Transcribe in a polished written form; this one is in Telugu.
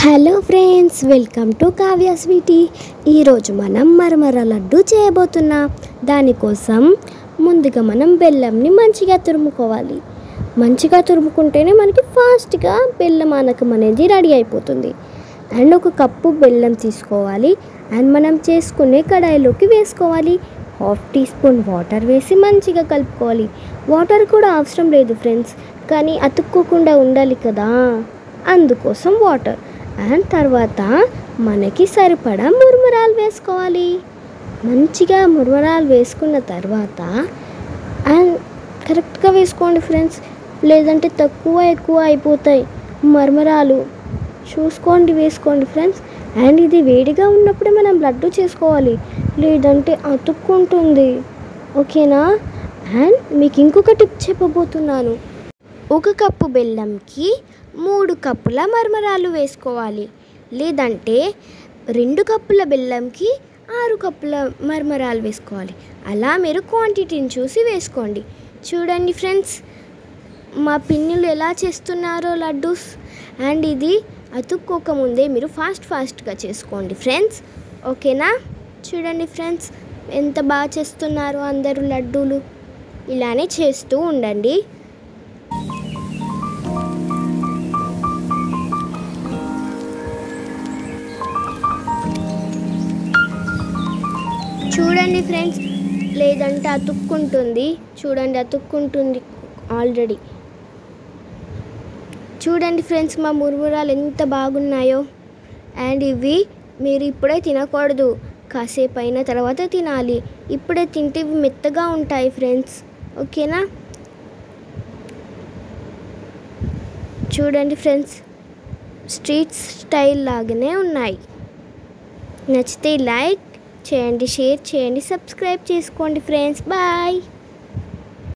Hello friends, welcome to Kavya Sweety. ఈరోజు మనం మరమర లడ్డు చేయబోతున్నాం. దానికోసం ముందుగా మనం బెల్లంని మంచిగా తురుముకోవాలి. మంచిగా తురుముకుంటేనే మనకి ఫాస్ట్గా బెల్లం ఆనకం అనేది రెడీ అయిపోతుంది. అండ్ ఒక కప్పు బెల్లం తీసుకోవాలి. అండ్ మనం చేసుకునే కడాయిలోకి వేసుకోవాలి. 1/2 టీ స్పూన్ వాటర్ వేసి మంచిగా కలుపుకోవాలి. వాటర్ కూడా అవసరం లేదు ఫ్రెండ్స్, కానీ అతుక్కోకుండా ఉండాలి కదా, అందుకోసం వాటర్. అండ్ తర్వాత మనకి సరిపడా మురుమురాలు వేసుకోవాలి. మంచిగా మురుమురాలు వేసుకున్న తర్వాత అండ్ కరెక్ట్గా వేసుకోండి ఫ్రెండ్స్, లేదంటే తక్కువ ఎక్కువ అయిపోతాయి. మరమరాలు చూసుకోండి, వేసుకోండి ఫ్రెండ్స్. అండ్ ఇది వేడిగా ఉన్నప్పుడే మనం లడ్డు చేసుకోవాలి, లేదంటే అతుక్కుంటుంది. ఓకేనా? అండ్ మీకు ఇంకొక టిప్ చెప్పబోతున్నాను. 1 కప్పు బెల్లంకి 3 కప్పుల మరమరాలు వేసుకోవాలి, లేదంటే 2 కప్పుల బెల్లంకి 6 కప్పుల మరమరాలు వేసుకోవాలి. అలా మీరు క్వాంటిటీని చూసి వేసుకోండి. చూడండి ఫ్రెండ్స్, మా పిన్నులు ఎలా చేస్తున్నారో లడ్డూస్. అండ్ ఇది అతుక్కోకముందే మీరు ఫాస్ట్గా చేసుకోండి ఫ్రెండ్స్. ఓకేనా? చూడండి ఫ్రెండ్స్, ఎంత బాగా చేస్తున్నారో అందరూ లడ్డూలు. ఇలానే చేస్తూ ఉండండి. చూడండి ఫ్రెండ్స్, లేదంటే అతుక్కుంటుంది. చూడండి, అతుక్కుంటుంది ఆల్రెడీ. చూడండి ఫ్రెండ్స్, మా మురుమురాలు ఎంత బాగున్నాయో. అండ్ ఇవి మీరు ఇప్పుడే తినకూడదు, కాసేపు అయిన తర్వాత తినాలి. ఇప్పుడే తింటే ఇవి మెత్తగా ఉంటాయి ఫ్రెండ్స్. ఓకేనా? చూడండి ఫ్రెండ్స్, స్ట్రీట్ స్టైల్ లాగానే ఉన్నాయి. నచ్చితే లైక్ చేయండి, షేర్ చేయండి, సబ్స్క్రైబ్ చేసుకోండి ఫ్రెండ్స్. బాయ్.